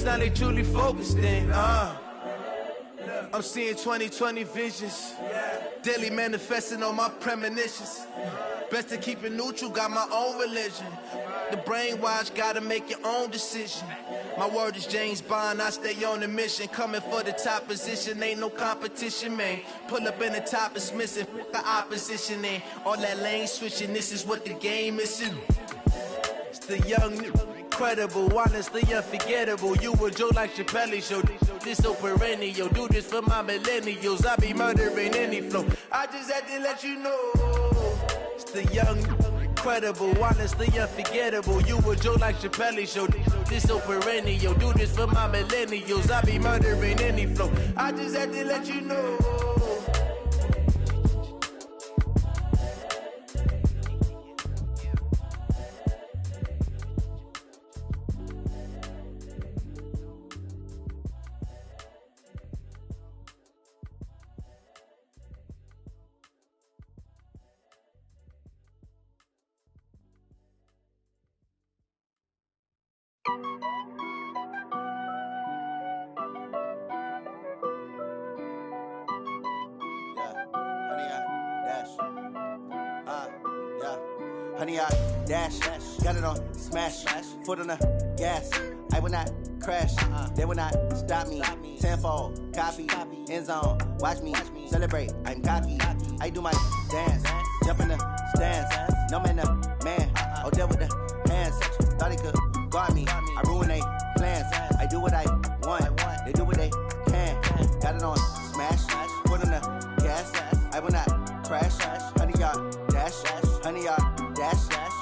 now they truly focused in. I'm seeing 2020 visions. Daily manifesting on my premonitions. Best to keep it neutral, got my own religion. The brainwash, gotta make your own decision. My word is James Bond, I stay on the mission. Coming for the top position, ain't no competition, man. Pull up in the top, it's missing, the opposition ain't. All that lane switching, this is what the game is. It's the young, incredible, honestly unforgettable. You a Joe like Chappelle show, this so perennial. Do this for my millennials, I be murdering any flow. I just had to let you know. It's the young, incredible, honestly unforgettable. You a Joe like Chappelle show, this so perennial. Do this for my millennials, I be murdering any flow. I just had to let you know. Honey, I dash, got it on smash, foot on the gas. I will not crash, they will not stop me. Tenfold, copy, end zone, watch me celebrate. I'm cocky, I do my dance, jump in the stands. No man, the man, oh, there with the hands. Thought he could guard me, I ruin they plans. I do what I want, they do what they can. Got it on smash, foot on the gas. I will not crash, honey, y'all dash, honey, y'all dash,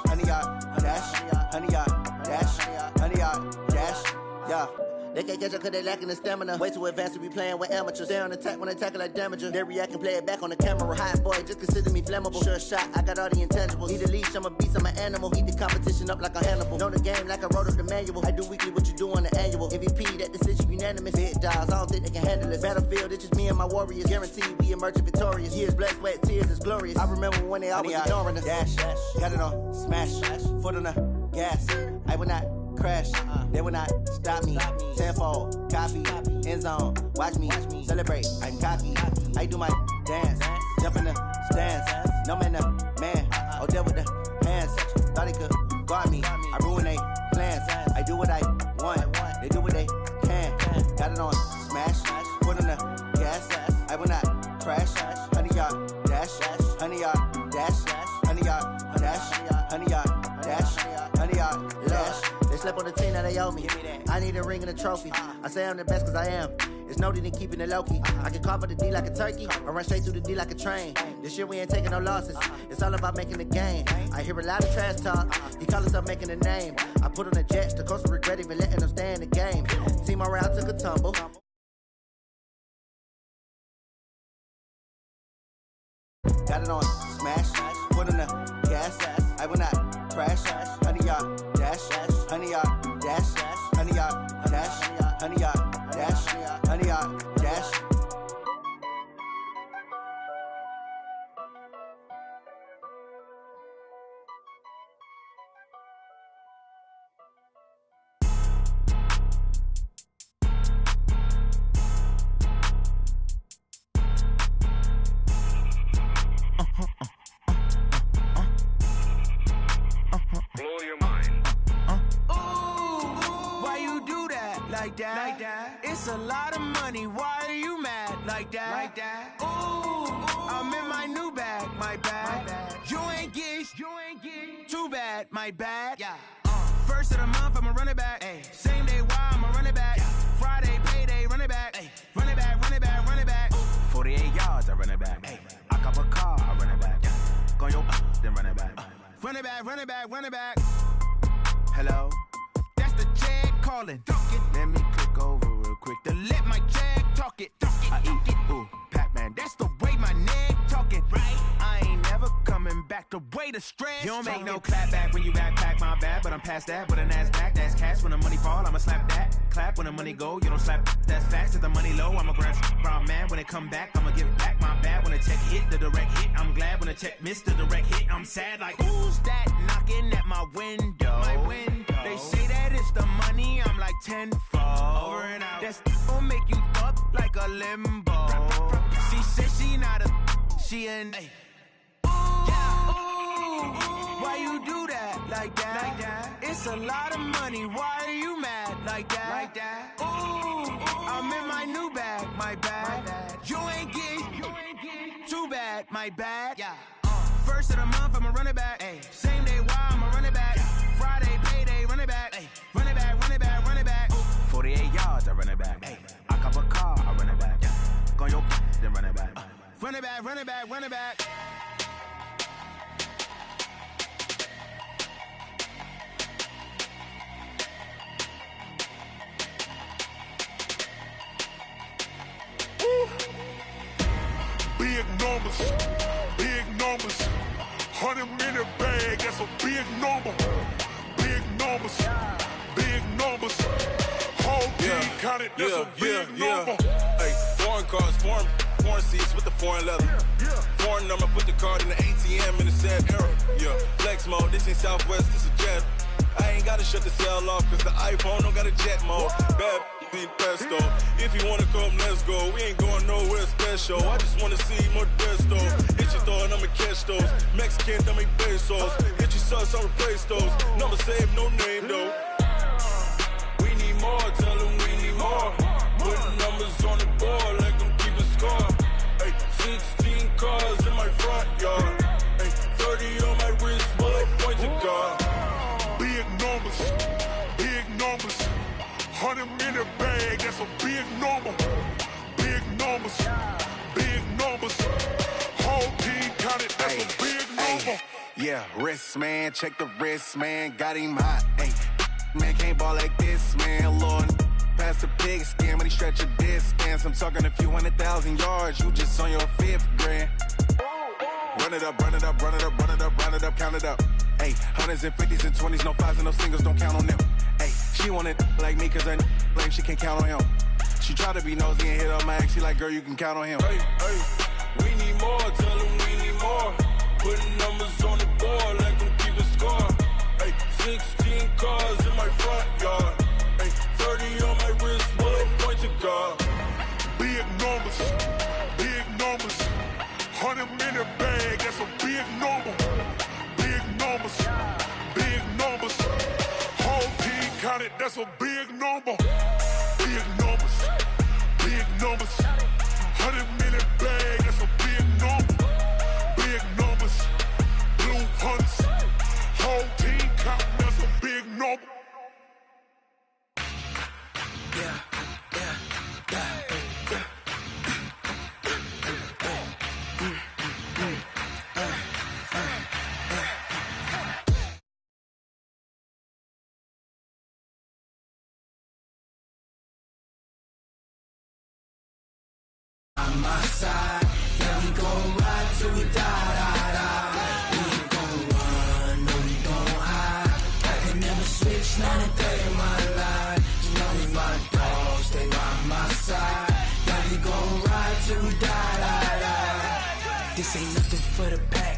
honey, y'all dash, honey, y'all dash, honey, y'all dash, yeah. They can't catch up cause they lacking the stamina. Way too advanced to be playing with amateurs. Stay on attack when they tackle like damager. They react and play it back on the camera. Hot boy, just consider me flammable. Sure shot, I got all the intangibles. Need a leash, I'm a beast, I'm an animal. Heat the competition up like a Hannibal. Know the game like I wrote up the manual. I do weekly what you do on the annual. MVP, that decision unanimous. Big dogs, I don't think they can handle this. Battlefield, it's just me and my warriors. Guaranteed we emerging victorious. Years, blood, sweat, tears, it's glorious. I remember when they always ignoring us. Dash, got it on smash, foot on the gas. I will not crash, they will not stop me. Tenfold, copy, end zone, watch me celebrate. I'm cocky, I do my dance, jump in the stands. No man, the man, oh, there with the hands. Thought he could guard me, I ruin they plans. I do what I want, they do what they can. Got it on smash, foot on the gas. I will not crash, honey, y'all dash, honey, y'all dash, honey, y'all dash, honey, y'all dash, honey, y'all dash. They slept on the team, now they owe me. I need a ring and a trophy. I say I'm the best cause I am. It's no need in keeping it low-key. I can carve up the D like a turkey, or run straight through the D like a train. This year we ain't taking no losses. It's all about making the game. I hear a lot of trash talk. He call himself making a name. I put on the Jets, the coach will regret even letting them stay in the game. Team morale took a tumble. Got it on smash, foot on the gas. I will not crash, honey, y'all dash, honey, y'all dash, honey, y'all dash, honey, y'all dash, honey, y'all dash. Like that. It's a lot of money. Why are you mad like that? Ooh, I'm in my new bag, my bad. You ain't getting too bad, my bad. Yeah. First of the month, I'ma run it back. Ay. Same day, why I'ma run it back. Yeah. Friday, payday, run it back. Ay. Run it back, run it back, run it back. 48 yards, I run it back. Ay. I cop a car, I run it back. Yeah. Go yo, then run it back. Run it back, run it back, run it back. Hello? That's the check calling. Let me click over real quick to let my check talk it. I eat it, ooh, Pac-Man. That's the way my neck talking, right? I ain't never coming back the way the stress. You don't make no clap back when you backpack, my bad, but I'm past that. With a NASDAQ, that's cash. When the money fall, I'ma slap that. Clap when the money go, you don't slap. That's facts. If the money low, I'ma grab brown man. When it come back, I'ma give back my bad. When the check hit, the direct hit. I'm glad when the check missed the direct hit. I'm sad like, who's that knocking at my window? My window. They They say that it's the money, I'm like tenfold. Over and out. That's gon' make you up like a limbo. She said she not a, she an. Why you do that like that? Like that? It's a lot of money. Why are you mad like that? Like that? Ooh, I'm in my new bag, my bad. You ain't getting too bad, my bad. Yeah. First of the month, I'ma run it back. Ay. Same day, why I'ma run it back? Yeah. Friday, payday, run it back. Ay. Run it back, run it back, run it back. 48 yards, I run it back. Ay. I cop a car, I run it back. Yeah. Go on your then run it back. Run it back, run it back, run it back. Big numbers, big numbers. 100-minute bag, that's a big number. Big numbers, big numbers. Whole team counted, that's a big number. Hey, foreign cars, foreign seats with the foreign leather. Foreign number, put the card in the ATM in the sad era. Yeah, flex mode, this ain't Southwest, this is jet. I ain't gotta shut the cell off, cause the iPhone don't got a jet mode. Bad need pesto. If you wanna come, let's go. We ain't going nowhere special. I just wanna see more desto. Hit your throw and I'ma catch those. Mexican, dummy pesos. Hit your sauce, I'll replace those. Number saved, no name though. We need more, tell them we need more. Putting numbers on the board, like them keep a score. Hey, 16 cars in my front yard. Hey, 30 on my wrist, bullet pointed car. Big numbers, big numbers. 100-minute bag, that's a big number. Big numbers, big numbers. Whole team counted, that's a big number. Yeah, wrist man, check the wrist man, got him hot. Ay, man can't ball like this, man. Lord, past the pig skin when he stretch a distance. I'm talking a few 100,000 yards, you just on your 5th grand. Run it up, run it up, run it up, run it up, run it up, count it up. Ay, hundreds and 50s and 20s, no 5s and no singles, don't count on them. Ay, she want it like me cause her lame, she can't count on him. She try to be nosy and hit up my ex, she like, girl, you can count on him. Hey, we need more, tell them we need more. Putting numbers on the board, like them keep a score. Hey, 16 cars in my front yard. Hey, 30 on my wrist, bullet pointed car. Big numbers, big numbers. 100-minute bag, that's a big number. Big numbers, big numbers. Whole team counted, that's a big number. Big numbers, big numbers. 100-minute bag, that's a big number. Big numbers, blue hunts. Whole team counting, that's a big number. Yeah. On my side, yeah, we gon' ride till we die. We ain't gon' run, no, we gon' hide. I can never switch, not a day in my life. You know me, my dogs, stay by my side. Yeah, we gon' ride till we die. This ain't nothing for the pack.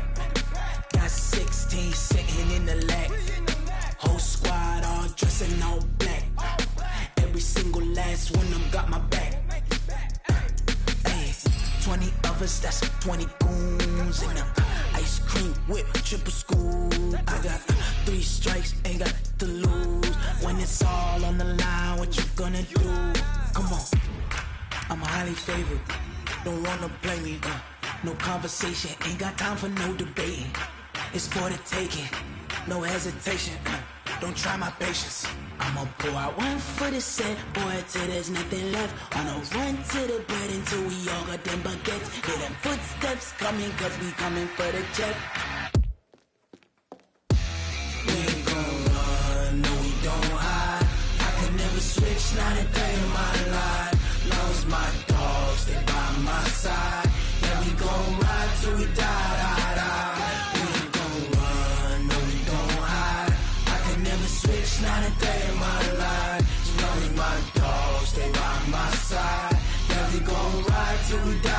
Got 16 sitting in the lag. Whole squad all dressing all black. Every single last one of them got my back. 20 of us, that's 20 goons in the ice cream whip, triple scoop. I got 3 strikes, ain't got to lose. When it's all on the line, what you gonna do? Come on, I'm highly favored. Don't wanna play me, no conversation, ain't got time for no debating. It's for the taking, no hesitation. Don't try my patience. I'ma pour out one for the set, boy, till there's nothing left. On a run to the bread until we all got them baguettes. Hear them footsteps coming, cause we coming for the check. We ain't gon' run, no, we don't hide. I can never switch, not a day in my life. Long as my dogs stay by my side. Yeah, we gon' ride till we die. We ain't gon' run, no, we don't hide. I can never switch, not a day in my life. As long as my dogs stay by my side. Yeah, we gon' ride till we die.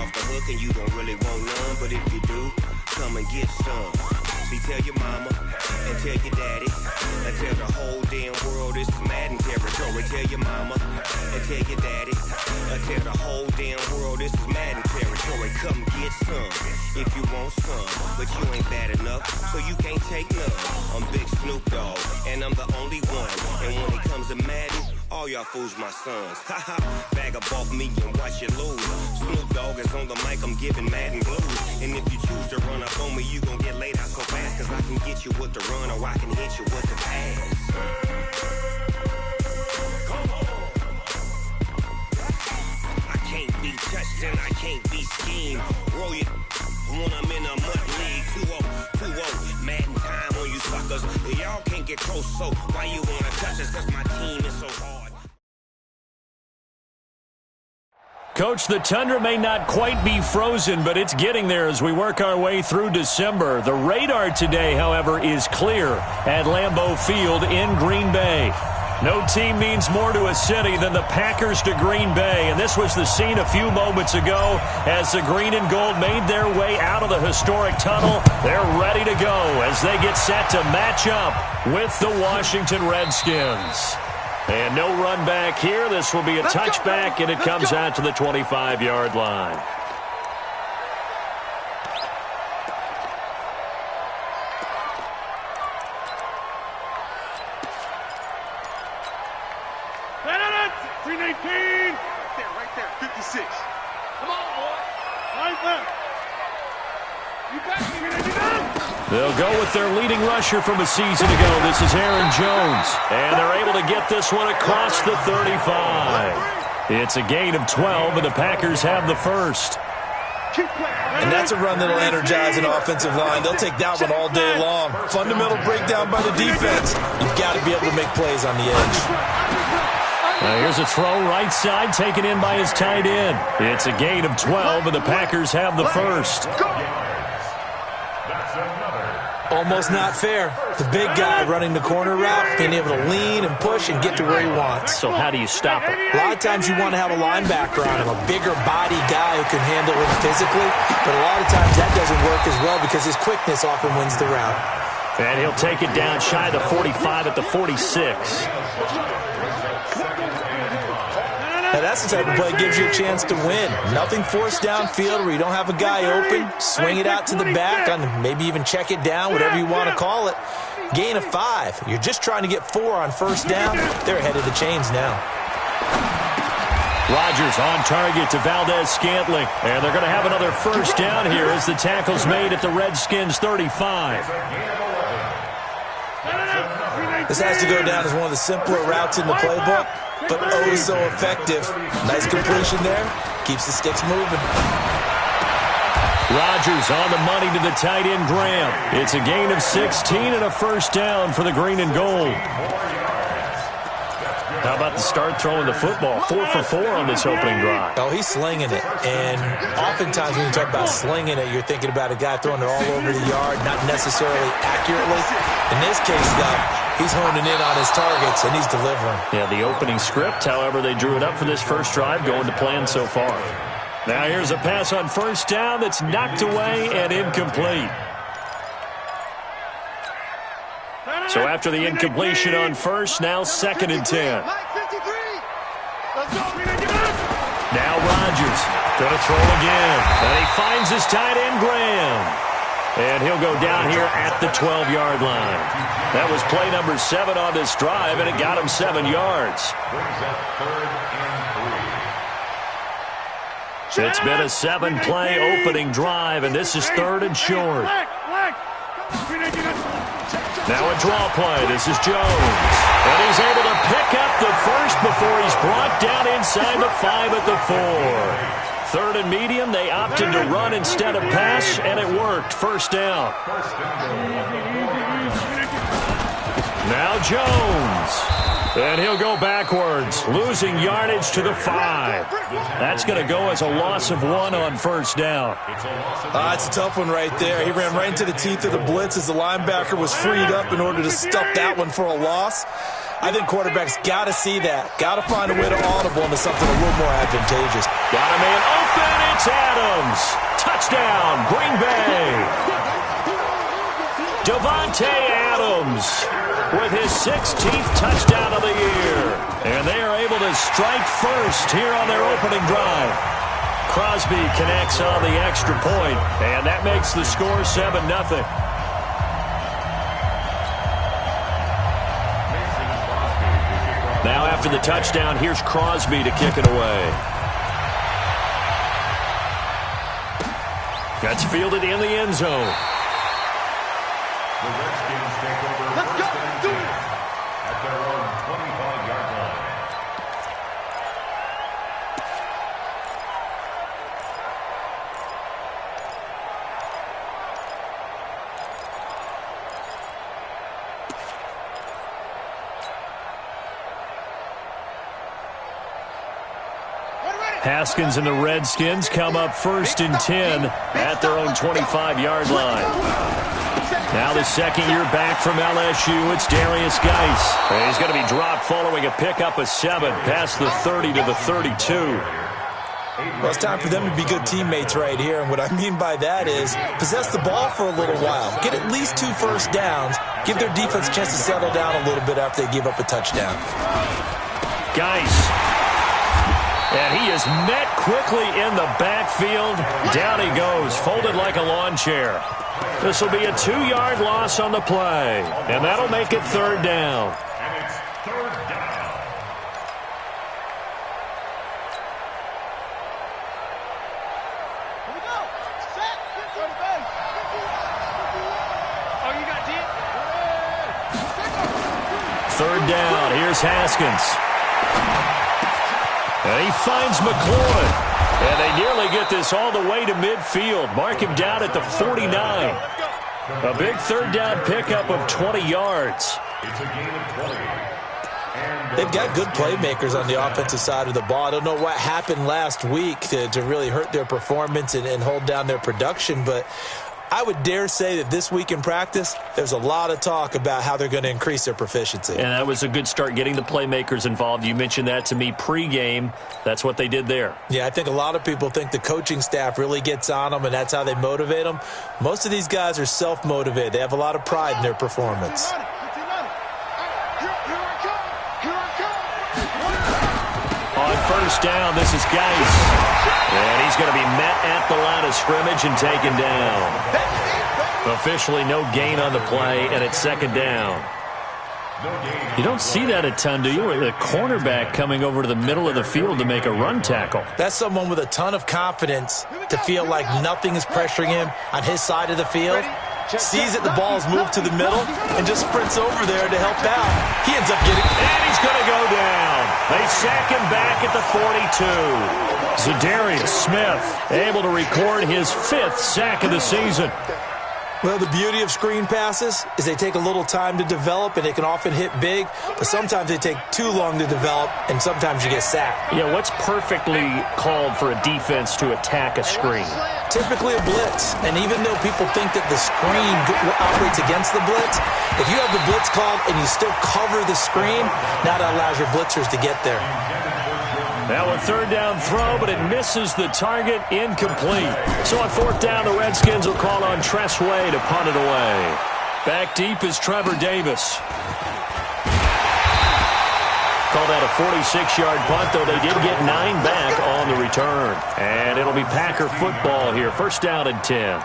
off the hook and you don't really want none. But if you do, come and get some. See, tell your mama and tell your daddy and tell the whole damn world this is Madden territory. Tell your mama and tell your daddy and tell the whole damn world this is Madden territory. Come get some if you want some, but you ain't bad enough, so you can't take none. I'm Big Snoop Dogg, and I'm the only one. And when it comes to Madden, all y'all fools my sons. Haha, bag up off me and watch you lose. Snoop Dogg is on the mic, I'm giving Madden blues. And if you choose to run up on me, you gon' get laid out so fast. Cause I can get you with the run or I can hit you with the pass. I can't be touched and I can't be schemed. Roll you when I'm in a mud league. 2-0, Madden time on you suckers. Y'all can't get close, so why you wanna touch us? Cause my team is so hard. Coach, the tundra may not quite be frozen, but it's getting there as we work our way through December. The radar today, however, is clear at Lambeau Field in Green Bay. No team means more to a city than the Packers to Green Bay, and this was the scene a few moments ago as the green and gold made their way out of the historic tunnel. They're ready to go as they get set to match up with the Washington Redskins. And no run back here. This will be a touchback, and it comes out to the 25-yard line. Right there, 56. Come on, boy. Right there. You got me. They'll go with their leading rusher from a season ago. This is Aaron Jones. And they're able to get this one across the 35. It's a gain of 12, and the Packers have the first. And that's a run that'll energize an offensive line. They'll take that one all day long. Fundamental breakdown by the defense. You've got to be able to make plays on the edge. Here's a throw right side taken in by his tight end. It's a gain of 12, and the Packers have the first. Almost not fair. The big guy running the corner route, being able to lean and push and get to where he wants. So how do you stop it? A lot of times you want to have a linebacker on him, a bigger body guy who can handle him physically. But a lot of times that doesn't work as well because his quickness often wins the route. And he'll take it down shy of the 45 at the 46. Now that's the type of play that gives you a chance to win. Nothing forced downfield where you don't have a guy open. Swing it out to the back, and maybe even check it down, whatever you want to call it. Gain of 5. You're just trying to get 4 on first down. They're ahead of the chains now. Rodgers on target to Valdez-Scantling. And they're going to have another first down here as the tackle's made at the Redskins' 35. This has to go down as one of the simpler routes in the playbook, but oh so effective. Nice completion there. Keeps the sticks moving. Rodgers on the money to the tight end Graham. It's a gain of 16 and a first down for the green and gold. How about the start throwing the football? 4 for 4 on this opening drive. Oh, he's slinging it. And oftentimes when you talk about slinging it, you're thinking about a guy throwing it all over the yard, not necessarily accurately. In this case, though, he's honing in on his targets, and he's delivering. Yeah, the opening script, however, they drew it up for this first drive, going to plan so far. Now here's a pass on first down that's knocked away and incomplete. So after the incompletion on first, now 2nd and 10. Now Rodgers going to throw again. And he finds his tight end, Graham. And he'll go down here at the 12-yard line. That was play number 7 on this drive, and it got him 7 yards. It's been a 7-play opening drive, and this is 3rd and short. Now a draw play. This is Jones. And he's able to pick up the first before he's brought down inside the 5 at the 4. 3rd and medium. They opted to run instead of pass, and it worked. First down. Now Jones. And he'll go backwards, losing yardage to the 5. That's going to go as a loss of 1 on first down. It's a tough one right there. He ran right into the teeth of the blitz as the linebacker was freed up in order to stuff that one for a loss. I think quarterbacks got to see that. Got to find a way to audible into something a little more advantageous. Got a man open. It's It's Adams. Touchdown, Green Bay. Davante Adams with his 16th touchdown of the year. And they are able to strike first here on their opening drive. Crosby connects on the extra point, and that makes the score 7-0. Now after the touchdown, here's Crosby to kick it away. That's fielded in the end zone. The Redskins take over. Let's go. Do it. At their own 25-yard line. Haskins and the Redskins come up first and 10 at their own 25-yard line. Now the second year back from LSU, it's Darius Geis. He's going to be dropped following a pickup of 7 past the 30 to the 32. Well, it's time for them to be good teammates right here, and what I mean by that is possess the ball for a little while. Get at least 2 first downs. Give their defense a chance to settle down a little bit after they give up a touchdown. Geis. And he is met quickly in the backfield. Down he goes, folded like a lawn chair. This will be a 2-yard loss on the play, and that'll make it 3rd down. And it's 3rd down. Here we go. Set. Get to the base. Oh, you got it? 3rd down. Here's Haskins. And he finds McLaurin. And they nearly get this all the way to midfield. Mark him down at the 49. A big 3rd down pickup of 20 yards. It's a gain of 20. They've got good playmakers on the offensive side of the ball. I don't know what happened last week to really hurt their performance and hold down their production, but I would dare say that this week in practice, there's a lot of talk about how they're going to increase their proficiency. And that was a good start, getting the playmakers involved. You mentioned that to me pregame. That's what they did there. Yeah, I think a lot of people think the coaching staff really gets on them, and that's how they motivate them. Most of these guys are self-motivated. They have a lot of pride in their performance. On 1st down, this is Geis. And he's going to be met at the line of scrimmage and taken down. Officially no gain on the play, and it's 2nd down. You don't see that a ton, do you? The cornerback coming over to the middle of the field to make a run tackle. That's someone with a ton of confidence to feel like nothing is pressuring him on his side of the field. Sees that the ball is moved to the middle and just sprints over there to help out. He ends up getting... And he's going to go down. They sack him back at the 42. Zadarius Smith able to record his 5th sack of the season. Well, the beauty of screen passes is they take a little time to develop, and they can often hit big, but sometimes they take too long to develop, and sometimes you get sacked. Yeah, what's perfectly called for a defense to attack a screen? Typically a blitz, and even though people think that the screen operates against the blitz, if you have the blitz called and you still cover the screen, now that allows your blitzers to get there. Now a 3rd down throw, but it misses the target, incomplete. So on 4th down, the Redskins will call on Tress Way to punt it away. Back deep is Trevor Davis. Call that a 46-yard punt, though they did get 9 back on the return. And it'll be Packer football here. 1st down and 10.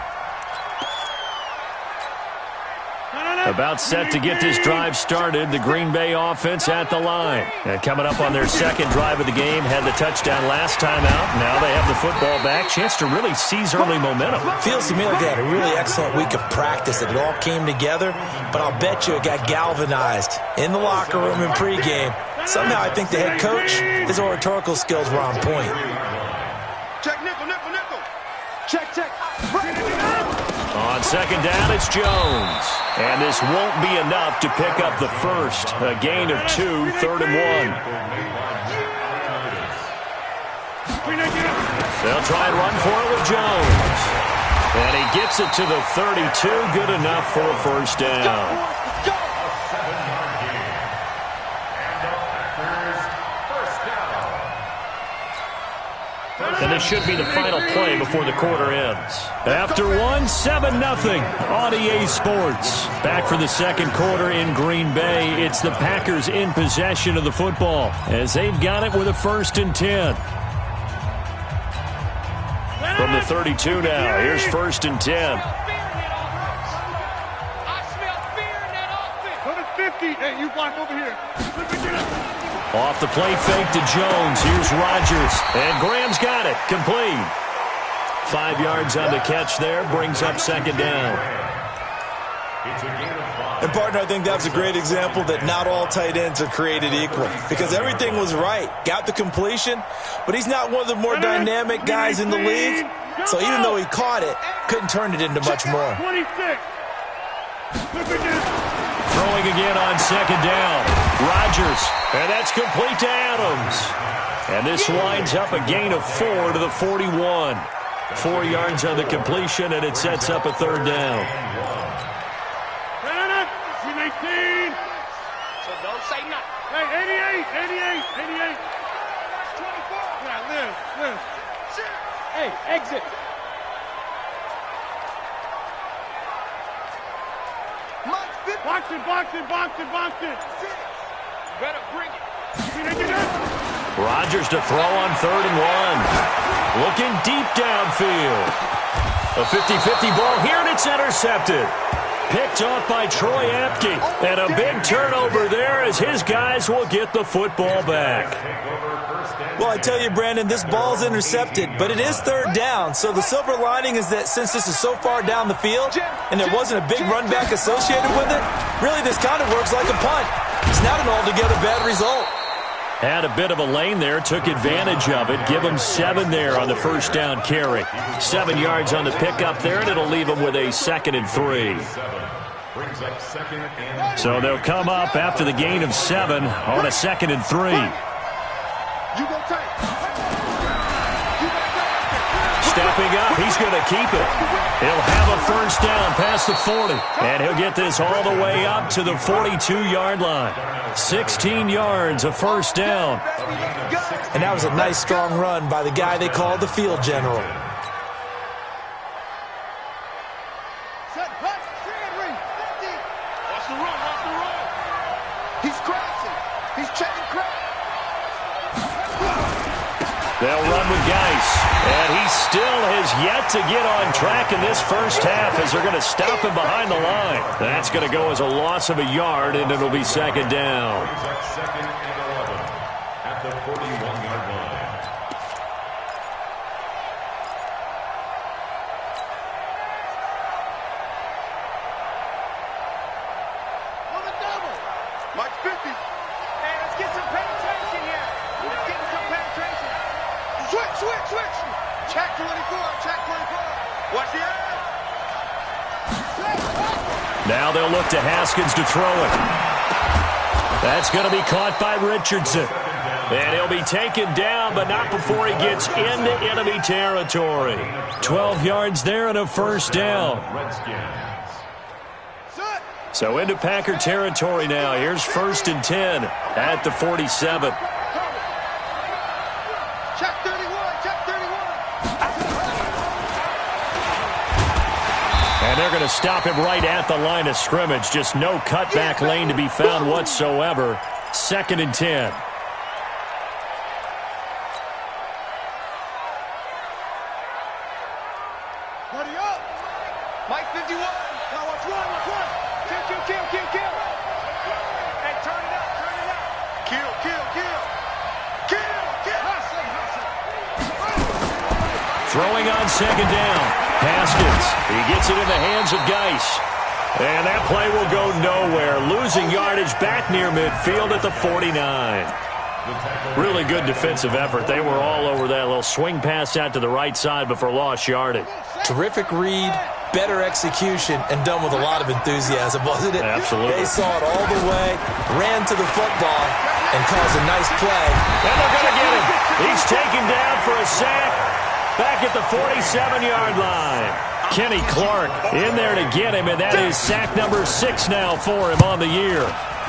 About set to get this drive started, the Green Bay offense at the line. And coming up on their 2nd drive of the game, had the touchdown last time out. Now they have the football back. Chance to really seize early momentum. Feels to me like they had a really excellent week of practice, that it all came together. But I'll bet you it got galvanized in the locker room in pregame. Somehow I think the head coach, his oratorical skills were on point. Check, nickel. Check. On 2nd down, it's Jones. And this won't be enough to pick up the first. A gain of 2, 3rd and 1. They'll try and run for it with Jones. And he gets it to the 32. Good enough for a 1st down. And the this should be the final play before the quarter ends. After one, 7-0 on EA Sports. Back for the second quarter in Green Bay. It's the Packers in possession of the football as they've got it with a 1st and 10. From the 32 now, here's 1st and 10. Hey, you block over here. Off the play fake to Jones. Here's Rodgers. And Graham's got it. Complete. 5 yards on the catch there. Brings up 2nd down. And, partner, I think that's a great example that not all tight ends are created equal because everything was right. Got the completion, but he's not one of the more dynamic guys in the league. So even though he caught it, couldn't turn it into much more. 26. Throwing again on 2nd down. Rodgers, and that's complete to Adams. And this winds up a gain of 4 to the 41. 4 yards on the completion, and it sets up a 3rd down. So don't say nothing. Hey, 88. 24. Yeah, live. Hey, exit. Box it. Better bring it. Rodgers to throw on 3rd and 1. Looking deep downfield. A 50-50 ball here, and it's intercepted. Picked off by Troy Apke. And a big turnover there as his guys will get the football back. Well, I tell you, Brandon, this ball's intercepted, but it is 3rd down. So the silver lining is that since this is so far down the field and there wasn't a big run back associated with it, really this kind of works like a punt. It's not an altogether bad result. Had a bit of a lane there, took advantage of it. Give him 7 there on the 1st down carry. 7 yards on the pickup there, and it'll leave him with a 2nd and 3. So they'll come up after the gain of 7 on a 2nd and 3. Stepping up, he's going to keep it. He'll have a 1st down past the 40, and he'll get this all the way up to the 42-yard line. 16 yards, a 1st down. And that was a nice, strong run by the guy they called the field general. Watch the run. He's crashing. He's checking crack. They'll run with Geis, and he still has yet to get on track in this first half as they're going to stop him behind the line. That's going to go as a loss of a yard, and it'll be 2nd down. 2nd and 11 at the 41-yard line. On the double. Mike 50. Hey, let's get some penetration here. Let's get some penetration. Switch. Check 24. Watch the eye. Now they'll look to Haskins to throw it. That's going to be caught by Richardson. And he'll be taken down, but not before he gets into enemy territory. 12 yards there and a 1st down. So into Packer territory now. Here's 1st and 10 at the 47. Check 31. And they're going to stop him right at the line of scrimmage. Just no cutback lane to be found whatsoever. 2nd and 10. Buddy up. Mike 51. Now watch one. Kill. Hey, turn it up. Kill. Throwing on 2nd down. Haskins, he gets it in the hands of Geis. And that play will go nowhere. Losing yardage back near midfield at the 49. Really good defensive effort. They were all over that little swing pass out to the right side before lost yardage. Terrific read, better execution, and done with a lot of enthusiasm, wasn't it? Absolutely. They saw it all the way, ran to the football, and caused a nice play. And they're going to get him. He's taken down for a sack. Back at the 47-yard line. Kenny Clark in there to get him, and that is sack number 6 now for him on the year.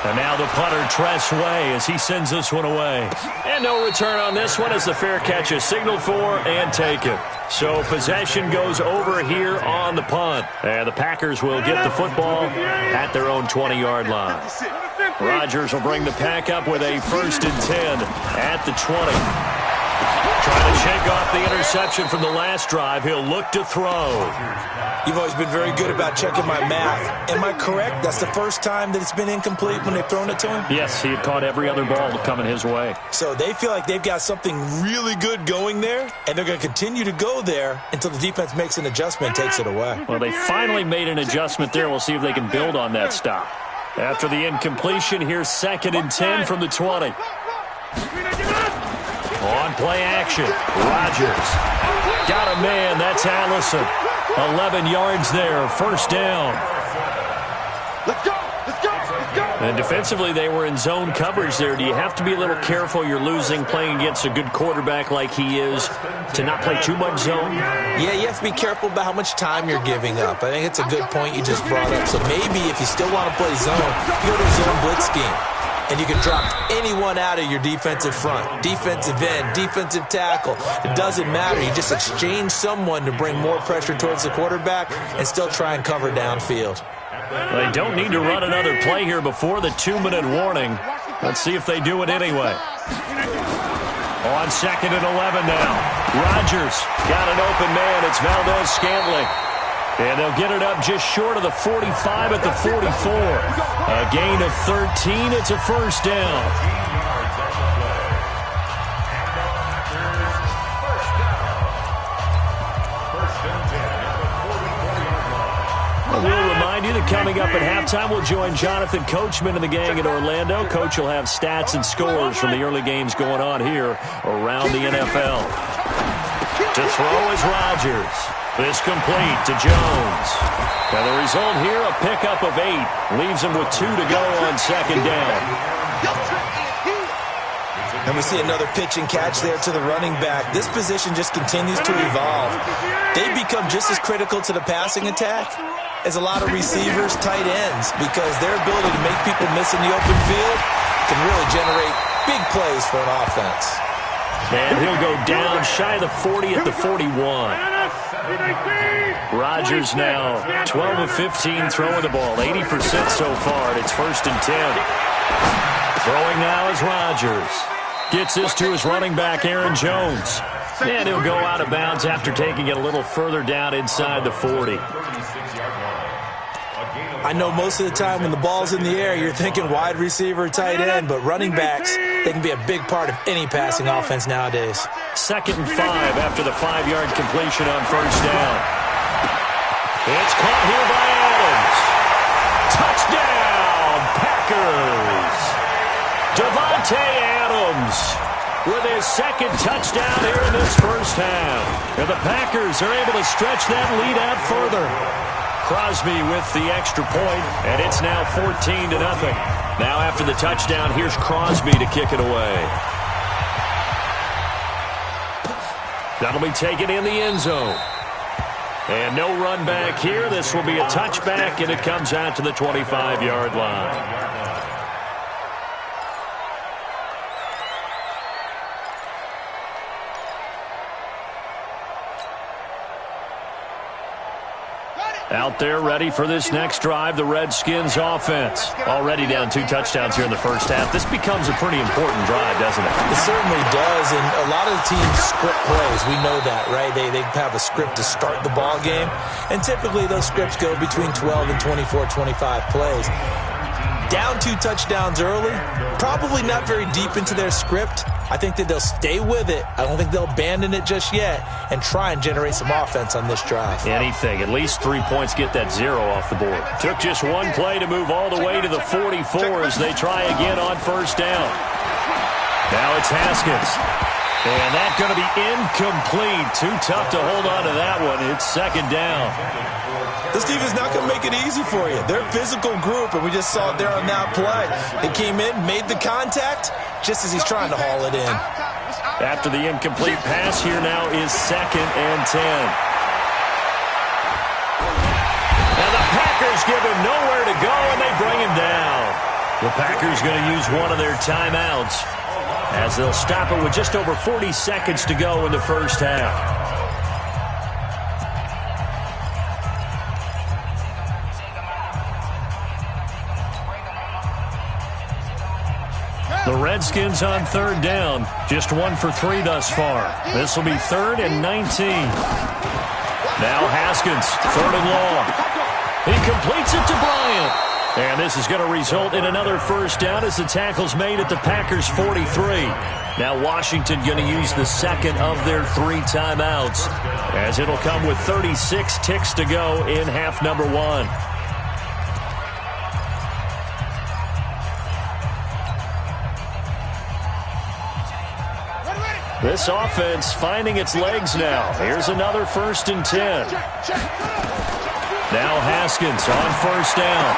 And now the punter, Tress Way, as he sends this one away. And no return on this one as the fair catch is signaled for and taken. So possession goes over here on the punt. And the Packers will get the football at their own 20-yard line. Rodgers will bring the Pack up with a 1st and 10 at the 20. Trying to shake off the interception from the last drive. He'll look to throw. You've always been very good about checking my math. Am I correct? That's the first time that it's been incomplete when they've thrown it to him? Yes, he had caught every other ball coming his way. So they feel like they've got something really good going there, and they're going to continue to go there until the defense makes an adjustment and takes it away. Well, they finally made an adjustment there. We'll see if they can build on that stop. After the incompletion, here's 2nd and 10 from the 20. On play action, Rodgers. Got a man, that's Allison. 11 yards there, 1st down. Let's go, let's go, let's go. And defensively, they were in zone coverage there. Do you have to be a little careful? You're losing playing against a good quarterback like he is to not play too much zone? Yeah, you have to be careful about how much time you're giving up. I think it's a good point you just brought up. So maybe if you still want to play zone, you go to a zone blitz scheme. And you can drop anyone out of your defensive front, defensive end, defensive tackle. It doesn't matter. You just exchange someone to bring more pressure towards the quarterback and still try and cover downfield. They don't need to run another play here before the 2-minute warning. Let's see if they do it anyway. On 2nd and 11 now. Rodgers got an open man. It's Valdez-Scantling. And they'll get it up just short of the 45 at the 44. A gain of 13. It's a 1st down. We'll remind you that coming up at halftime, we'll join Jonathan Coachman and the gang at Orlando. Coach will have stats and scores from the early games going on here around the NFL. To throw is Rodgers. This complete to Jones. And the result here, a pickup of 8. Leaves him with 2 to go on 2nd down. And we see another pitch and catch there to the running back. This position just continues to evolve. They become just as critical to the passing attack as a lot of receivers, tight ends, because their ability to make people miss in the open field can really generate big plays for an offense. And he'll go down shy of the 40 at the 41. Rodgers now 12 of 15 throwing the ball, 80% so far, and it's 1st and 10. Throwing now is Rodgers. Gets this to his running back, Aaron Jones. And he'll go out of bounds after taking it a little further down inside the 40. I know most of the time when the ball's in the air, you're thinking wide receiver, tight end, but running backs, they can be a big part of any passing offense nowadays. 2nd and 5 after the 5-yard completion on 1st down. It's caught here by Adams. Touchdown, Packers. Davante Adams with his 2nd touchdown here in this 1st half. And the Packers are able to stretch that lead out further. Crosby with the extra point, and it's now 14-0. Now after the touchdown, here's Crosby to kick it away. That'll be taken in the end zone. And no run back here. This will be a touchback, and it comes out to the 25-yard line. Out there ready for this next drive, the Redskins offense. Already down 2 touchdowns here in the 1st half. This becomes a pretty important drive, doesn't it? It certainly does, and a lot of the teams script plays. We know that, right? They have a script to start the ball game, and typically those scripts go between 12 and 24, 25 plays. Down 2 touchdowns early, probably not very deep into their script. I think that they'll stay with it. I don't think they'll abandon it just yet and try and generate some offense on this drive. Anything. At least 3 points, get that 0 off the board. Took just 1 play to move all the way to the 44 as they try again on 1st down. Now it's Haskins. And that's going to be incomplete. Too tough to hold on to that one. It's 2nd down. This defense is not going to make it easy for you. They're a physical group, and we just saw it there on that play. They came in, made the contact, just as he's trying to haul it in. After the incomplete pass, here now is 2nd and 10. And the Packers give him nowhere to go, and they bring him down. The Packers going to use one of their timeouts as they'll stop it with just over 40 seconds to go in the first half. The Redskins on third down. Just 1 for 3 thus far. This will be 3rd and 19. Now Haskins, 3rd and long. He completes it to Bryant. And this is going to result in another first down as the tackle's made at the Packers' 43. Now Washington going to use the second of their 3 timeouts as it'll come with 36 ticks to go in half number 1. This offense finding its legs now. Here's another 1st and 10. Now Haskins on first down.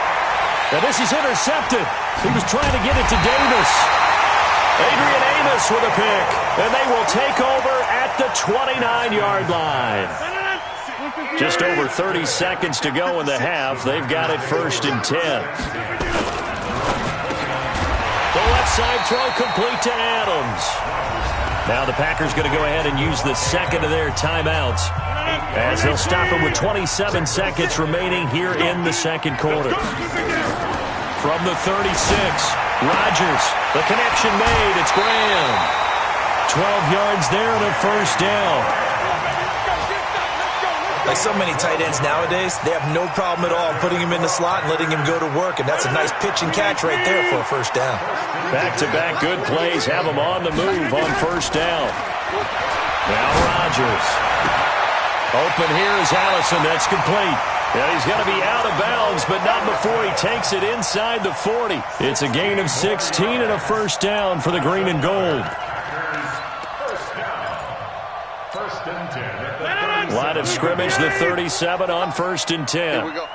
Now this is intercepted. He was trying to get it to Davis. Adrian Amos with a pick. And they will take over at the 29-yard line. Just over 30 seconds to go in the half. They've got it 1st and 10. The left side throw complete to Adams. Now the Packers going to go ahead and use the second of their timeouts as they'll stop it with 27 seconds remaining here in the second quarter. From the 36, Rodgers, the connection made. It's Graham. 12 yards there and a first down. Like so many tight ends nowadays, they have no problem at all putting him in the slot and letting him go to work, and that's a nice pitch and catch right there for a first down. Back-to-back good plays have him on the move on first down. Now Rodgers. Open here is Allison. That's complete. Yeah, he's going to be out of bounds, but not before he takes it inside the 40. It's a gain of 16 and a first down for the green and gold. First and 10. Line of scrimmage, the 37 on 1st and 10. Here we go.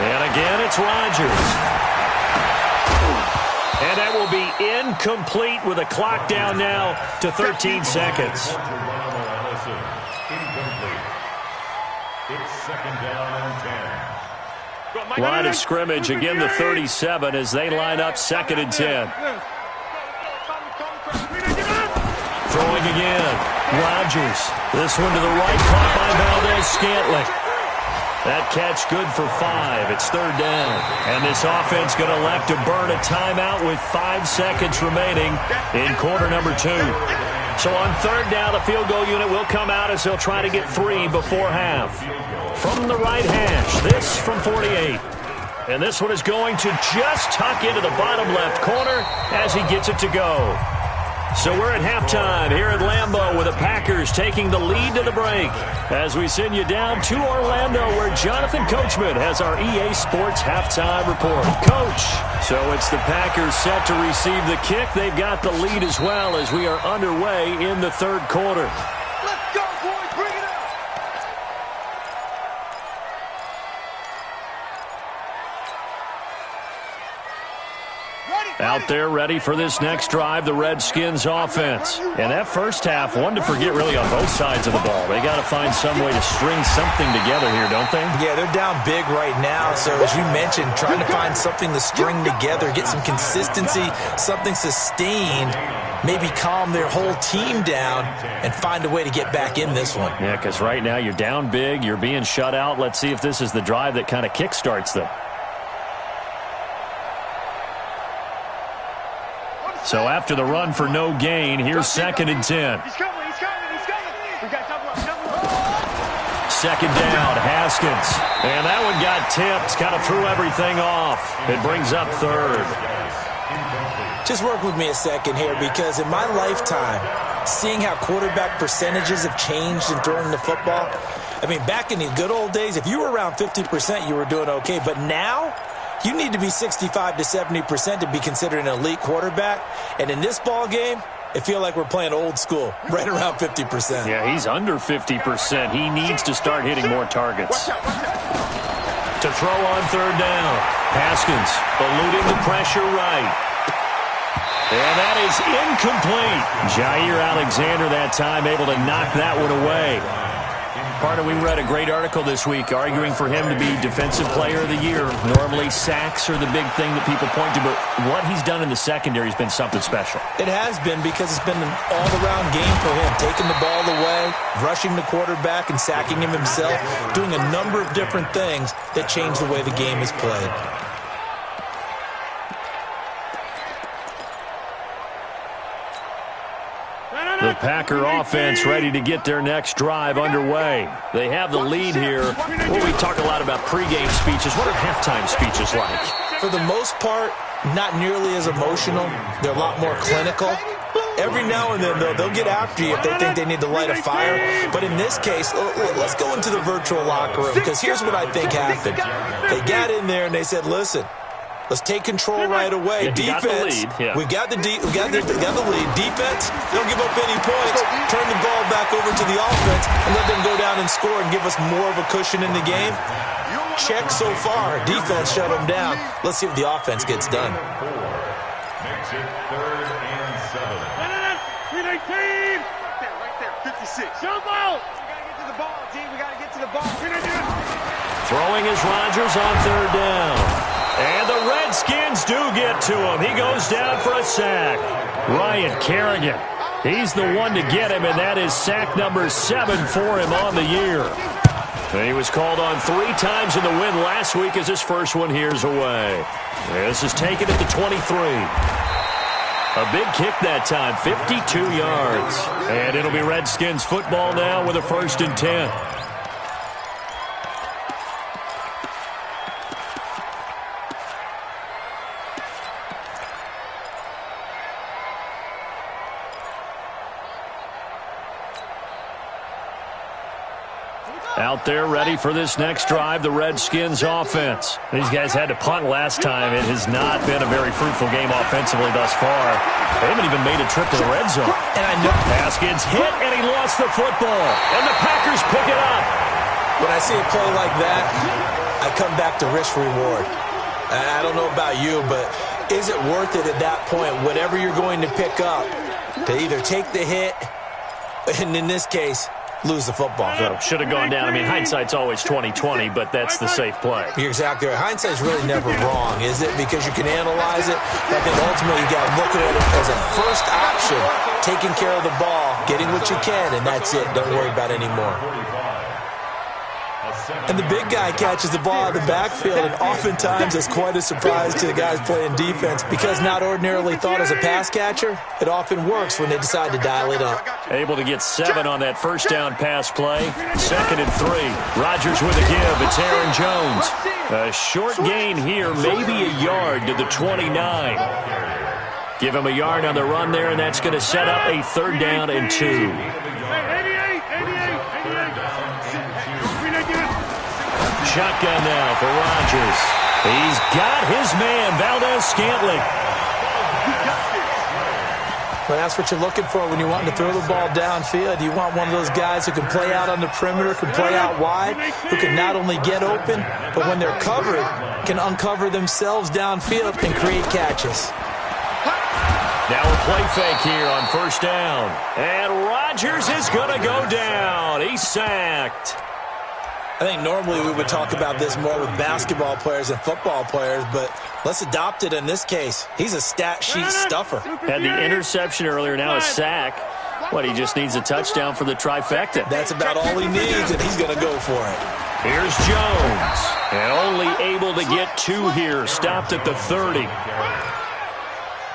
And again, it's Rodgers. And that will be incomplete with a clock down now to 13 seconds. It's 2nd down and 10. Line of scrimmage, again the 37 as they line up 2nd and 10. Throwing again. Rodgers. This one to the right, caught by Valdez-Scantling. That catch good for 5. It's 3rd down. And this offense going to elect to burn a timeout with 5 seconds remaining in quarter number 2. So on 3rd down, the field goal unit will come out as they'll try to get 3 before half. From the right hash, this from 48. And this one is going to just tuck into the bottom left corner as he gets it to go. So we're at halftime here at Lambeau with the Packers taking the lead to the break as we send you down to Orlando where Jonathan Coachman has our EA Sports halftime report. Coach, so it's the Packers set to receive the kick. They've got the lead as well as we are underway in the 3rd quarter. Let's go, boys. Bring it up. Out there ready for this next drive, the Redskins offense. And that first half, one to forget really on both sides of the ball. They got to find some way to string something together here, don't they? Yeah, they're down big right now. So as you mentioned, trying to find something to string together, get some consistency, something sustained, maybe calm their whole team down and find a way to get back in this one. Yeah, because right now you're down big, you're being shut out. Let's see if this is the drive that kind of kickstarts them. So after the run for no gain, here's 2nd and 10. He's coming. We got double. 2nd down, Haskins. And that one got tipped, kind of threw everything off. It brings up 3rd. Just work with me a second here because in my lifetime, seeing how quarterback percentages have changed in throwing the football, I mean, back in the good old days, if you were around 50%, you were doing okay. But now, you need to be 65 to 70% to be considered an elite quarterback. And in this ball game, it feels like we're playing old school, right around 50%. Yeah, he's under 50%. He needs to start hitting more targets. To throw on 3rd down, Haskins eluding the pressure right. And that is incomplete. Jair Alexander that time able to knock that one away. Partner, we read a great article this week arguing for him to be Defensive Player of the Year. Normally, sacks are the big thing that people point to, but what he's done in the secondary has been something special. It has been, because it's been an all-around game for him, taking the ball away, rushing the quarterback and sacking him himself, doing a number of different things that change the way the game is played. The Packer offense ready to get their next drive underway. They have the lead here. Well, we talk a lot about pregame speeches. What are halftime speeches like? For the most part, not nearly as emotional. They're a lot more clinical. Every now and then, though, they'll get after you if they think they need to light a fire. But in this case, let's go into the virtual locker room, because here's what I think happened. They got in there and they said, listen, let's take control right away. Defense, we got the lead. Defense, don't give up any points. Turn the ball back over to the offense and let them go down and score and give us more of a cushion in the game. Check so far. Defense shut them down. Let's see what the offense gets done. Makes it 3rd and 7. 319. Right there, 56. Jump out. We got to get to the ball, D. We got to get to the ball. Throwing is Rodgers on 3rd down. And the Redskins do get to him. He goes down for a sack. Ryan Kerrigan, he's the one to get him, and that is sack number 7 for him on the year. And he was called on 3 times in the win last week as his first one here's away. This is taken at the 23. A big kick that time, 52 yards. And it'll be Redskins football now with a 1st and 10. Out there ready for this next drive, the Redskins offense. These guys had to punt last time. It has not been a very fruitful game offensively thus far. They haven't even made a trip to the red zone. And I know Haskins hit, and he lost the football. And the Packers pick it up. when I see a play like that, I come back to risk-reward. I don't know about you, but is it worth it at that point, whatever you're going to pick up, to either take the hit, and in this case, lose the football? So, should have gone down. I mean, hindsight's always 20/20, but that's the safe play. You're exactly right. Hindsight's really never wrong, is it? Because you can analyze it. But I think ultimately you got to look at it as a first option, taking care of the ball, getting what you can, and that's it. Don't worry about it anymore. And the big guy catches the ball out of the backfield, and oftentimes it's quite a surprise to the guys playing defense, because not ordinarily thought as a pass catcher, it often works when they decide to dial it up. Able to get 7 on that first down pass play. 2nd and 3. Rodgers with a give. It's Aaron Jones. A short gain here, maybe a yard to the 29. Give him a yard on the run there, and that's going to set up a 3rd down and 2. Shotgun now for Rodgers. He's got his man, Valdez-Scantling. Well, that's what you're looking for when you want to throw the ball downfield. You want one of those guys who can play out on the perimeter, can play out wide, who can not only get open, but when they're covered, can uncover themselves downfield and create catches. Now a play fake here on 1st down. And Rodgers is going to go down. He's sacked. I think normally we would talk about this more with basketball players and football players, but let's adopt it in this case. He's a stat sheet stuffer. Had the interception earlier, now a sack. What, he just needs a touchdown for the trifecta. That's about all he needs, and he's going to go for it. Here's Jones. And only able to get 2 here. Stopped at the 30.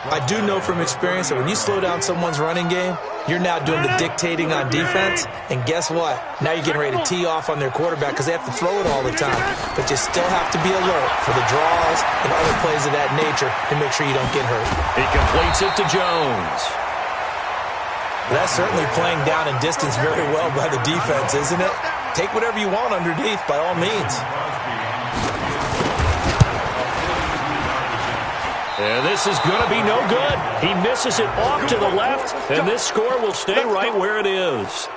I do know from experience that when you slow down someone's running game, you're now doing the dictating on defense, and guess what? Now you're getting ready to tee off on their quarterback because they have to throw it all the time. But you still have to be alert for the draws and other plays of that nature to make sure you don't get hurt. He completes it to Jones. That's certainly playing down and distance very well by the defense, isn't it? Take whatever you want underneath, by all means. And this is going to be no good. He misses it off to the left, and this score will stay right where it is.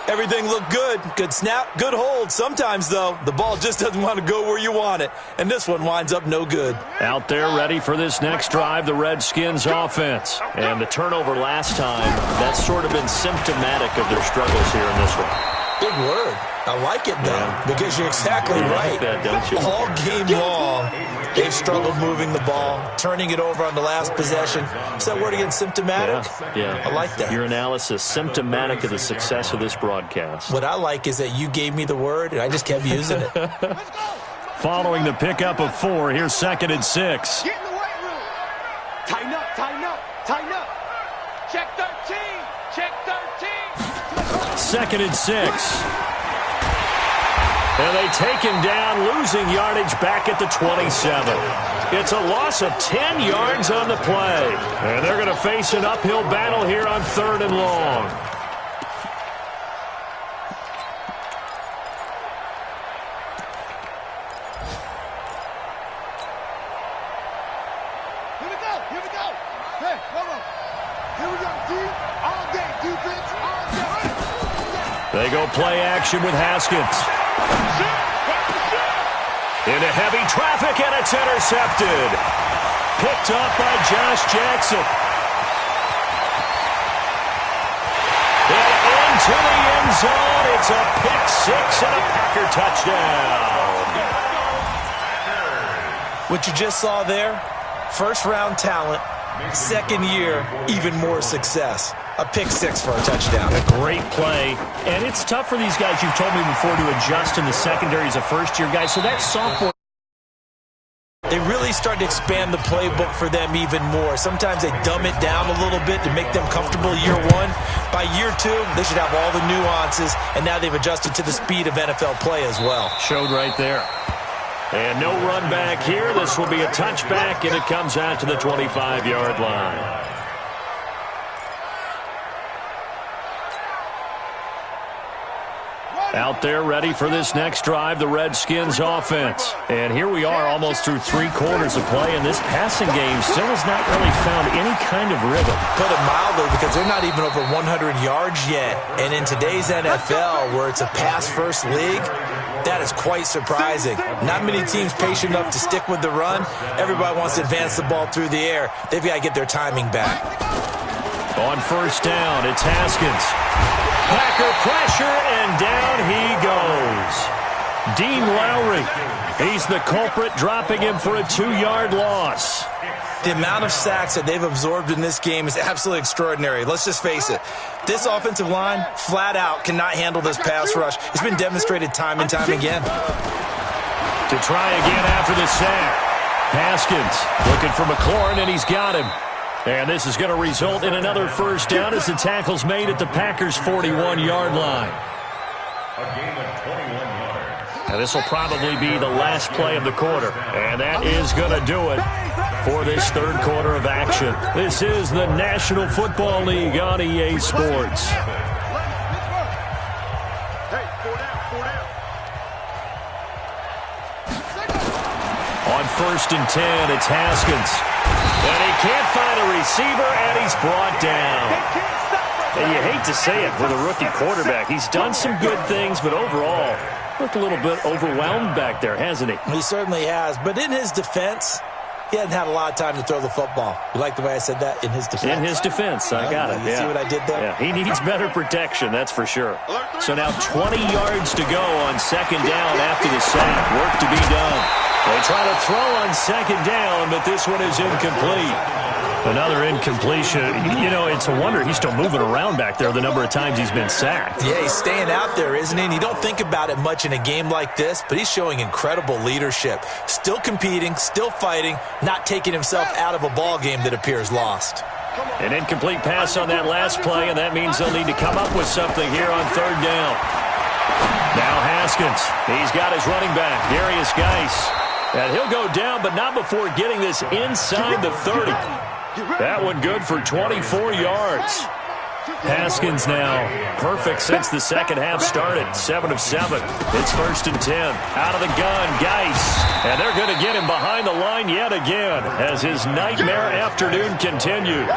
Everything looked good. Good snap, good hold. Sometimes, though, the ball just doesn't want to go where you want it, and this one winds up no good. Out there ready for this next drive, the Redskins offense. And the turnover last time, that's sort of been symptomatic of their struggles here in this one. Big word. I like it, though, because you're exactly right. Like that, don't you? All game long, they've struggled moving the ball, turning it over on the last possession. Is that word again, symptomatic? Yeah. I like that. Your analysis, symptomatic of the success of this broadcast. What I like is that you gave me the word, and I just kept using it. Following the pickup of 4, here's 2nd and 6. Get in the weight room. Tighten up, tighten up, tighten up. Check 13, check 13. 2nd and 6. And they take him down, losing yardage back at the 27. It's a loss of 10 yards on the play. And they're going to face an uphill battle here on 3rd and long. Here we go, here we go. Hey, hold on. Here we go, D. All day, defense, all day. They go play action with Haskins. Into heavy traffic, and it's intercepted. Picked up by Josh Jackson. And into the end zone. It's a pick 6 and a Packer touchdown. What you just saw there, first-round talent, second year, even more success. A pick 6 for a touchdown. A great play. And it's tough for these guys, you've told me before, to adjust in the secondary as a first-year guy. So that's sophomore. They really start to expand the playbook for them even more. Sometimes they dumb it down a little bit to make them comfortable year 1. By year 2, they should have all the nuances, and now they've adjusted to the speed of NFL play as well. Showed right there. And no run back here. This will be a touchback, and it comes out to the 25-yard line. Out there ready for this next drive, the Redskins offense. And here we are almost through 3 quarters of play, and this passing game still has not really found any kind of rhythm. Put it mildly, because they're not even over 100 yards yet. And in today's NFL, where it's a pass-first league, that is quite surprising. Not many teams patient enough to stick with the run. Everybody wants to advance the ball through the air. They've got to get their timing back. On first down, it's Haskins. Packer pressure, and down he goes. Dean Lowry, he's the culprit, dropping him for a 2-yard loss. The amount of sacks that they've absorbed in this game is absolutely extraordinary. Let's just face it. This offensive line, flat out, cannot handle this pass rush. It's been demonstrated time and time again. To try again after the sack. Haskins looking for McLaurin, and he's got him. And this is going to result in another first down as the tackle's made at the Packers' 41-yard line. A game of 21 yards. And this will probably be the last play of the quarter. And that is going to do it for this third quarter of action. This is the National Football League on EA Sports. On first and 10, it's Haskins. And he can't find a receiver, and he's brought down. And you hate to say it with a rookie quarterback. He's done some good things, but overall, looked a little bit overwhelmed back there, hasn't he? He certainly has. But in his defense, he hasn't had a lot of time to throw the football. You like the way I said that? In his defense? In his defense. I got it. You see what I did there? Yeah, he needs better protection, that's for sure. So now 20 yards to go on second down after the sack. Work to be done. They try to throw on second down, but this one is incomplete. Another incompletion. You know, it's a wonder he's still moving around back there the number of times he's been sacked. Yeah, he's staying out there, isn't he? And you don't think about it much in a game like this, but he's showing incredible leadership. Still competing, still fighting, not taking himself out of a ball game that appears lost. An incomplete pass on that last play, and that means they'll need to come up with something here on third down. Now Haskins. He's got his running back, Darius Geis. And he'll go down, but not before getting this inside the 30. That one good for 24 yards. Haskins now perfect since the second half started. 7 of 7. It's first and 10. Out of the gun, Geis. And they're going to get him behind the line yet again as his nightmare afternoon continues.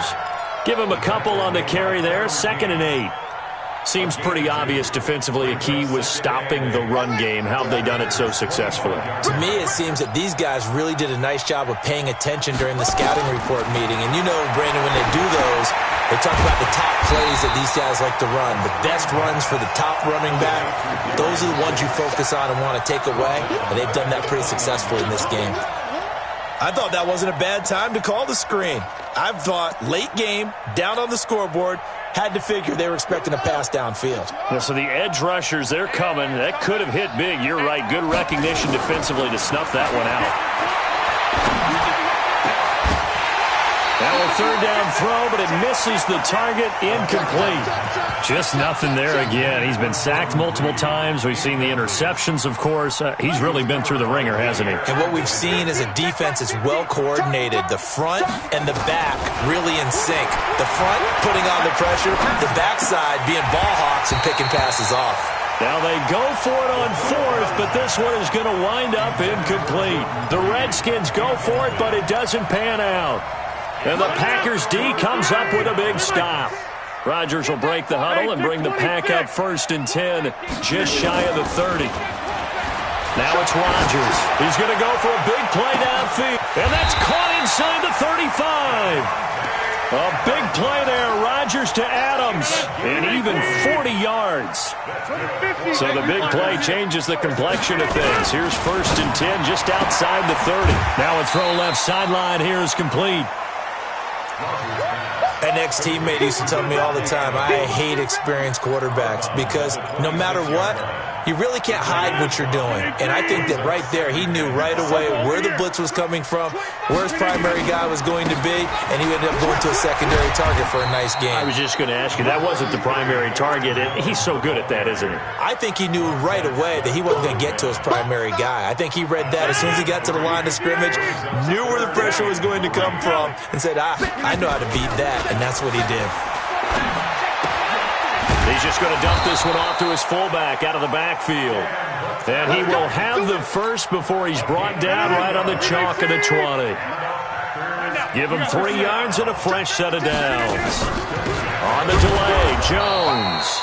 Give him a couple on the carry there. 2nd and 8. Seems pretty obvious defensively a key was stopping the run game. How have they done it so successfully? To me, it seems that these guys really did a nice job of paying attention during the scouting report meeting. And you know, Brandon, when they do those, They talk about the top plays that these guys like to run. The best runs for the top running back, those are the ones you focus on and want to take away, and they've done that pretty successfully in this game. I thought that wasn't a bad time to call the screen. I thought late game, down on the scoreboard, had to figure they were expecting a pass downfield. Yeah, so the edge rushers, they're coming. That could have hit big. You're right. Good recognition defensively to snuff that one out. Now a third down throw, but it misses the target, incomplete. Just nothing there again. He's been sacked multiple times. We've seen the interceptions, of course. He's really been through the ringer, hasn't he? And what we've seen is a defense that's well coordinated. The front and the back really in sync. The front putting on the pressure, the backside being ball hawks and picking passes off. Now they go for it on fourth, but this one is going to wind up incomplete. The Redskins go for it, but it doesn't pan out. And the Packers D comes up with a big stop. Rodgers will break the huddle and bring the Pack up 1st and 10, just shy of the 30. Now it's Rodgers. He's going to go for a big play downfield, and that's caught inside the 35. A big play there, Rodgers to Adams, and even 40 yards. So the big play changes the complexion of things. Here's 1st and 10, just outside the 30. Now a throw left sideline here is complete. An ex-teammate used to tell me all the time, I hate experienced quarterbacks because no matter what, you really can't hide what you're doing. And I think that right there, he knew right away where the blitz was coming from, where his primary guy was going to be, and he ended up going to a secondary target for a nice game. I was just going to ask you, that wasn't the primary target. He's so good at that, isn't he? I think he knew right away that he wasn't going to get to his primary guy. I think he read that as soon as he got to the line of scrimmage, knew where the pressure was going to come from, and said, I know how to beat that, and that's what he did. He's just going to dump this one off to his fullback out of the backfield. And he will have the first before he's brought down right on the chalk of the 20. Give him 3 yards and a fresh set of downs. On the delay, Jones.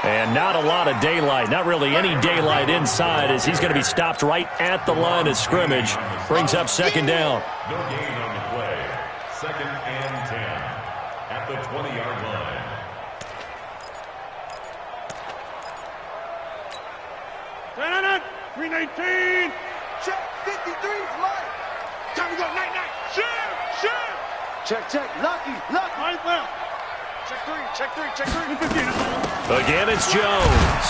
And not a lot of daylight, not really any daylight inside as he's going to be stopped right at the line of scrimmage. Brings up 2nd down. No gain on the play. 2nd and 10 at the 20-yard line. No. 319. Check 53's light. Time to go. Night. Shoot. Check. Lucky. Right well. Check three. 15. Again, it's Jones.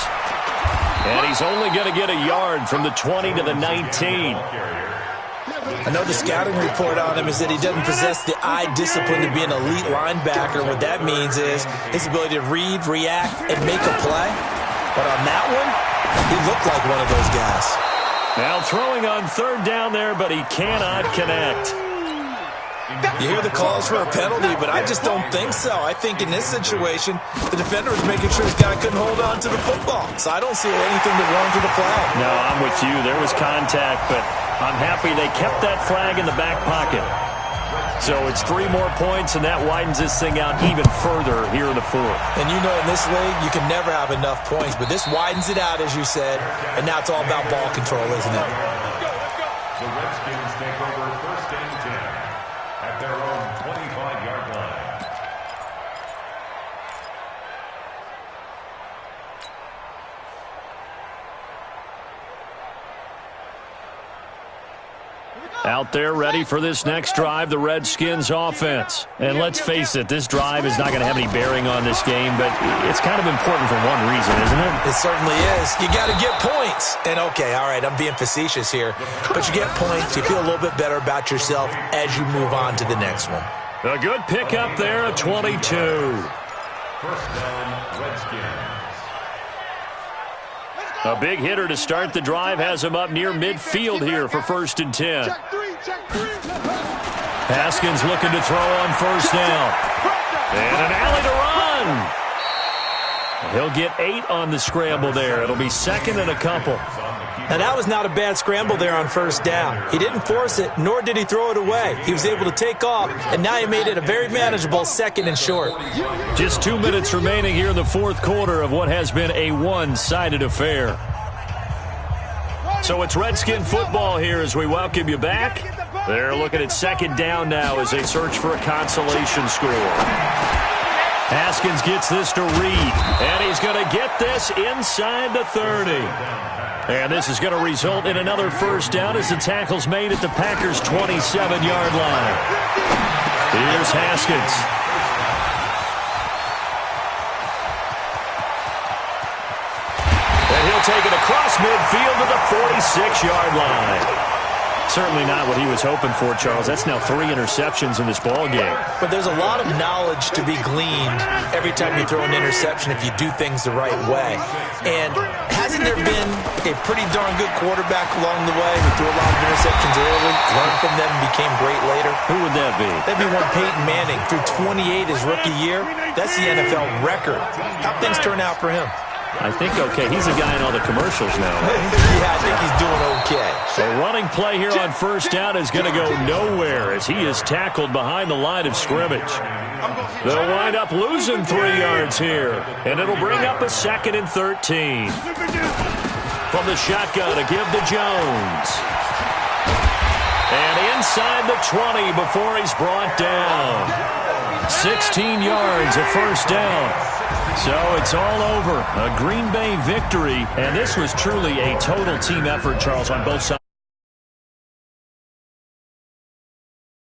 And he's only going to get a yard from the 20 to the 19. I know the scouting report on him is that he doesn't possess the eye discipline to be an elite linebacker. What that means is his ability to read, react, and make a play. But on that one, he looked like one of those guys. Now throwing on 3rd down there, but he cannot connect. You hear the calls for a penalty, but I just don't think so. I think in this situation, the defender was making sure his guy couldn't hold on to the football. So I don't see anything to run to the flag. No, I'm with you. There was contact, but I'm happy they kept that flag in the back pocket. So it's 3 more points, and that widens this thing out even further here in the 4th. And you know in this league, you can never have enough points, but this widens it out, as you said, and now it's all about ball control, isn't it? The Redskins take over 1st and 10 at their own 25-yard line. Out there ready for this next drive, the Redskins offense. And let's face it, this drive is not going to have any bearing on this game, but it's kind of important for one reason, isn't it? It certainly is. You got to get points. And okay, all right, I'm being facetious here, but you get points, you feel a little bit better about yourself as you move on to the next one. A good pickup there at 22. 1st down, Redskins. A big hitter to start the drive has him up near midfield here for 1st and 10. Haskins looking to throw on 1st down. And an alley to run. He'll get 8 on the scramble there. It'll be 2nd and a couple. Now, that was not a bad scramble there on 1st down. He didn't force it, nor did he throw it away. He was able to take off, and now he made it a very manageable 2nd and short. Just 2 minutes remaining here in the 4th quarter of what has been a one-sided affair. So it's Redskin football here as we welcome you back. They're looking at 2nd down now as they search for a consolation score. Haskins gets this to Reed, and he's going to get this inside the 30. And this is going to result in another first down as the tackle's made at the Packers' 27-yard line. Here's Haskins. And he'll take it across midfield to the 46-yard line. Certainly not what he was hoping for, Charles. That's now 3 interceptions in this ball game. But there's a lot of knowledge to be gleaned every time you throw an interception if you do things the right way. And hasn't there been a pretty darn good quarterback along the way who threw a lot of interceptions early, learned from them, and became great later? Who would that be? That'd be one Peyton Manning. Threw 28 his rookie year. That's the NFL record. How'd things turn out for him? I think okay. He's a guy in all the commercials now. Yeah, I think he's doing okay. The running play here on first down is going to go nowhere as he is tackled behind the line of scrimmage. They'll wind up losing 3 yards here, and it'll bring up a 2nd and 13. From the shotgun to give to Jones. And inside the 20 before he's brought down. 16 yards, a first down. So it's all over. A Green Bay victory, and this was truly a total team effort, Charles, on both sides.